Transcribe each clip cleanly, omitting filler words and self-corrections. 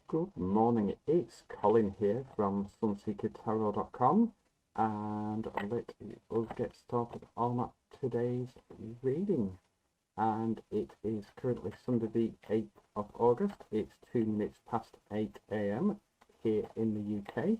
Good morning, it's Colin here from sunseekertarot.com, and let us get started on today's reading. And it is currently Sunday the 8th of August. It's 2 minutes past 8 a.m. here in the UK.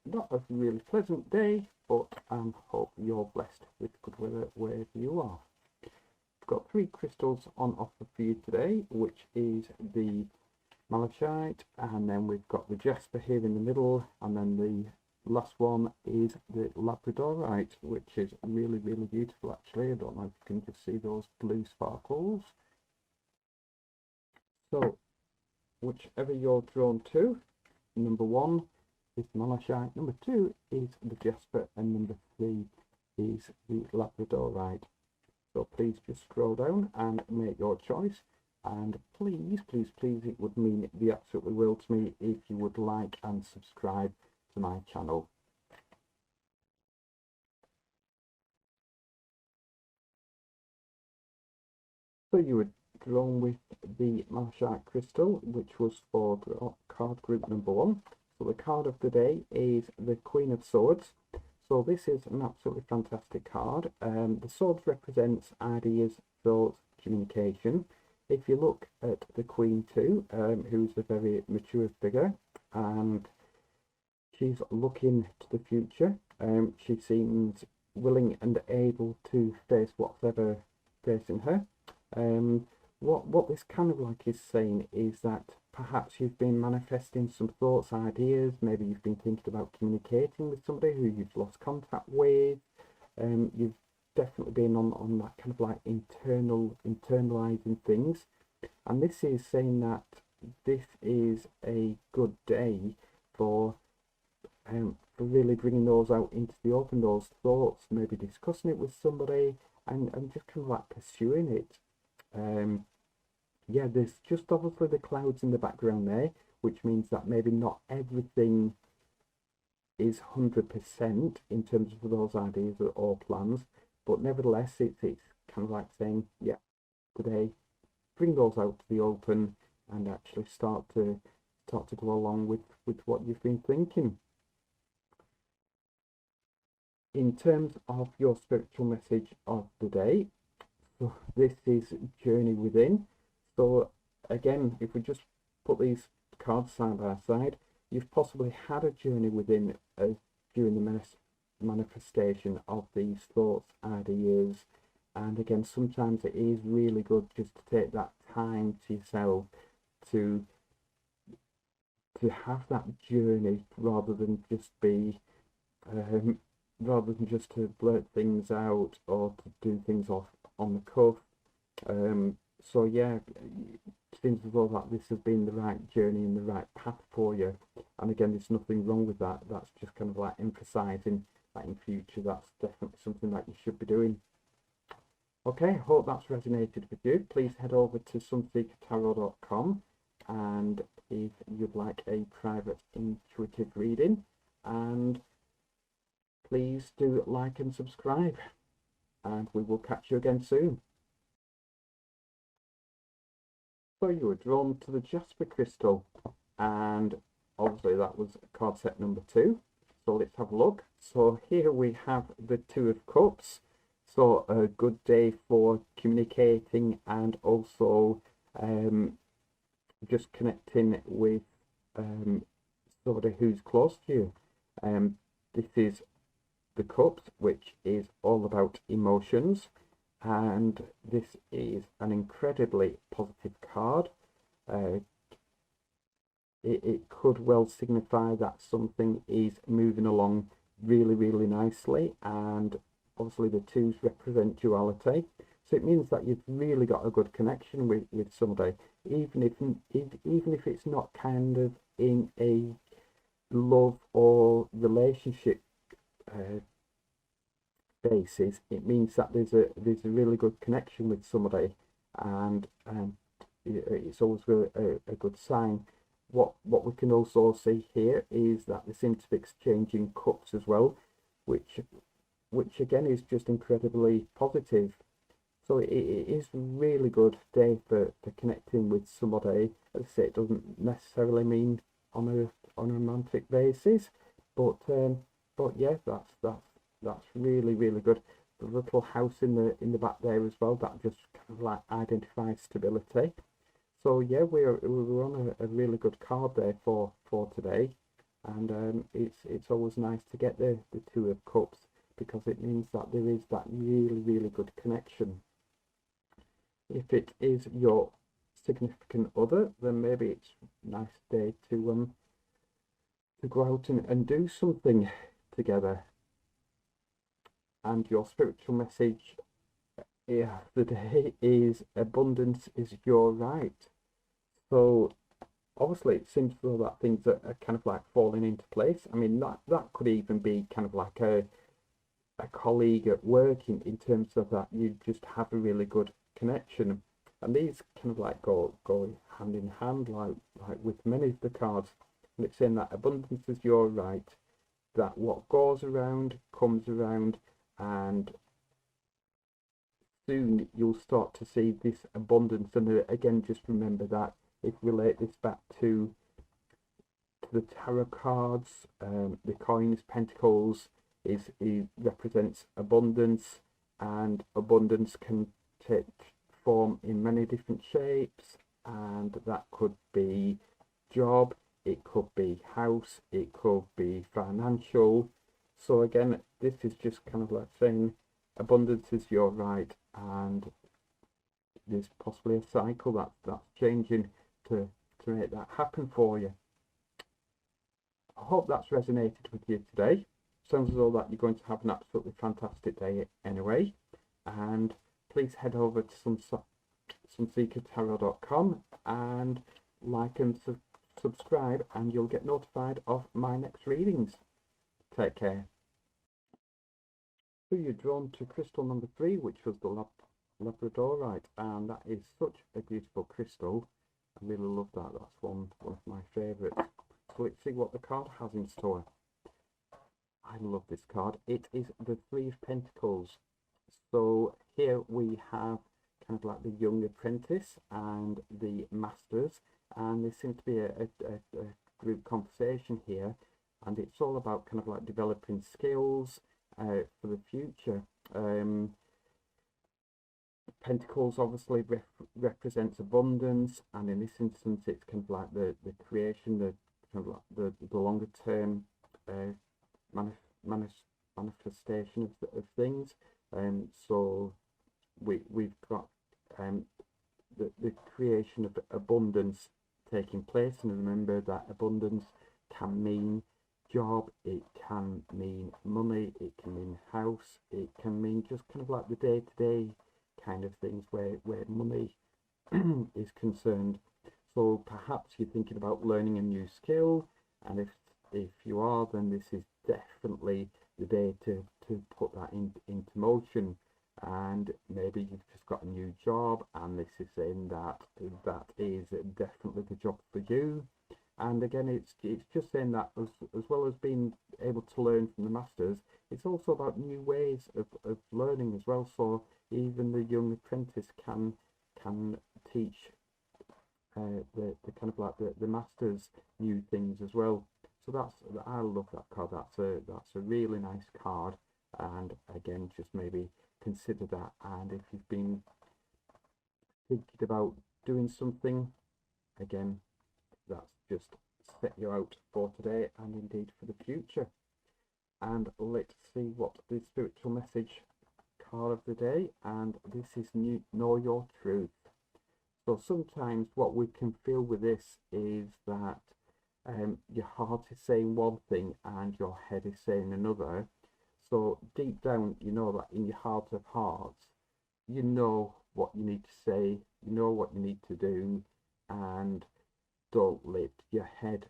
Not a really pleasant day, but I hope you're blessed with good weather wherever you are. I've got 3 crystals on offer for you today, which is the Malachite, and then we've got the Jasper here in the middle, and then the last one is the Labradorite, which is really beautiful actually. I don't know if you can just see those blue sparkles. So whichever you're drawn to, number 1 is Malachite, number 2 is the Jasper, and number 3 is the Labradorite. So please just scroll down and make your choice. And please, it would mean the absolute world to me if you would like and subscribe to my channel. So you were drawn with the Malachite crystal, which was for card group number 1. So the card of the day is the Queen of Swords. So this is an absolutely fantastic card. The swords represents ideas, thoughts, communication. If you look at the Queen too, who's a very mature figure, and she's looking to the future. She seems willing and able to face whatever facing her. What this kind of like is saying is that perhaps you've been manifesting some thoughts, ideas. Maybe you've been thinking about communicating with somebody who you've lost contact with. You've definitely been on that kind of like internalizing things, and this is saying that this is a good day for really bringing those out into the open, those thoughts, maybe discussing it with somebody, and just kind of like pursuing it. Yeah, there's just obviously the clouds in the background there, which means that maybe not everything is 100% in terms of those ideas or plans, but nevertheless it's kind of like saying, yeah, today bring those out to the open and actually start to go along with what you've been thinking. In terms of your spiritual message of the day, so this is Journey Within. So again, if we just put these cards side by side, you've possibly had a journey within during the manifestation of these thoughts, ideas, and again, sometimes it is really good just to take that time to yourself to have that journey, rather than just to blurt things out or to do things off on the cuff. So yeah, it seems as though that this has been the right journey and the right path for you. And again, there's nothing wrong with that. That's just kind of like emphasizing that in future, that's definitely something that you should be doing. Okay, hope that's resonated with you. Please head over to sunseekertarot.com, and if you'd like a private intuitive reading, and please do like and subscribe, and we will catch you again soon. So you were drawn to the Jasper crystal, and obviously that was card set number 2. So let's have a look. So here we have the Two of Cups. So a good day for communicating and also just connecting with somebody who's close to you. This is the Cups, which is all about emotions, and this is an incredibly positive card. It could well signify that something is moving along really nicely, and obviously the twos represent duality, so it means that you've really got a good connection with somebody, even if it's not kind of in a love or relationship basis. It means that there's a really good connection with somebody, and it's always a good sign. What we can also see here is that they seem to be exchanging cups as well, which again is just incredibly positive. So it is a really good day for connecting with somebody. As I say, it doesn't necessarily mean on a romantic basis, but yeah, that's really good. The little house in the back there as well, that just kind of like identifies stability. So yeah, we're on a really good card there for today, and it's always nice to get the Two of Cups, because it means that there is that really good connection. If it is your significant other, then maybe it's a nice day to go out and do something together. And your spiritual message, yeah, the day is abundance is your right. So obviously it seems though that things are kind of like falling into place. I mean, that could even be kind of like a colleague at work, in terms of that you just have a really good connection, and these kind of like go hand in hand, like with many of the cards. And it's saying that abundance is your right, that what goes around comes around, and soon you'll start to see this abundance. And again, just remember that if we relate this back to the tarot cards, the coins, pentacles is represents abundance, and abundance can take form in many different shapes, and that could be job, it could be house, it could be financial. So again, this is just kind of like saying abundance is your right, and there's possibly a cycle that's changing to make that happen for you. I hope that's resonated with you today. Sounds as though that you're going to have an absolutely fantastic day anyway. And please head over to sunseekertarot.com and like and subscribe, and you'll get notified of my next readings. Take care. So you're drawn to crystal number 3, which was the Labradorite, and that is such a beautiful crystal. I really love that. That's one of my favourites. So let's see what the card has in store. I love this card. It is the Three of Pentacles. So here we have kind of like the young apprentice and the masters, and there seems to be a group conversation here, and it's all about kind of like developing skills for the future. Pentacles obviously represents abundance, and in this instance it's kind of like the creation, the kind of like the longer term manifestation of things. So we've got the creation of abundance taking place, and remember that abundance can mean job, it can mean money, it can mean house, it can mean just kind of like the day-to-day kind of things where money is concerned. So perhaps you're thinking about learning a new skill, and if you are, then this is definitely the day to put that into motion. And maybe you've just got a new job, and this is saying that is definitely the job for you. And again, it's just saying that as well as being able to learn from the masters, it's also about new ways of learning as well. So even the young apprentice can teach the kind of like the masters new things as well. So I love that card. That's a really nice card. And again, just maybe consider that. And if you've been thinking about doing something, again, that's just set you out for today and indeed for the future. And let's see what the spiritual message card of the day, and this is Know Your Truth. So sometimes what we can feel with this is that your heart is saying one thing and your head is saying another. So deep down, you know that in your heart of hearts, you know what you need to say, you know what you need to do, and don't let your head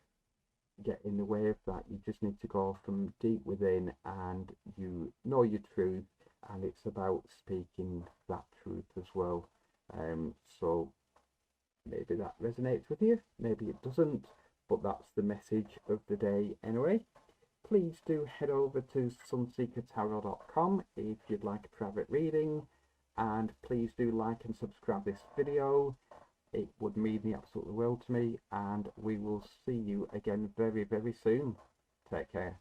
get in the way of that. You just need to go from deep within, and you know your truth, and it's about speaking that truth as well. So maybe that resonates with you, maybe it doesn't, but that's the message of the day anyway. Please do head over to sunseekertarot.com if you'd like a private reading, and please do like and subscribe this video. It would mean the absolute world to me, and we will see you again very, very soon. Take care.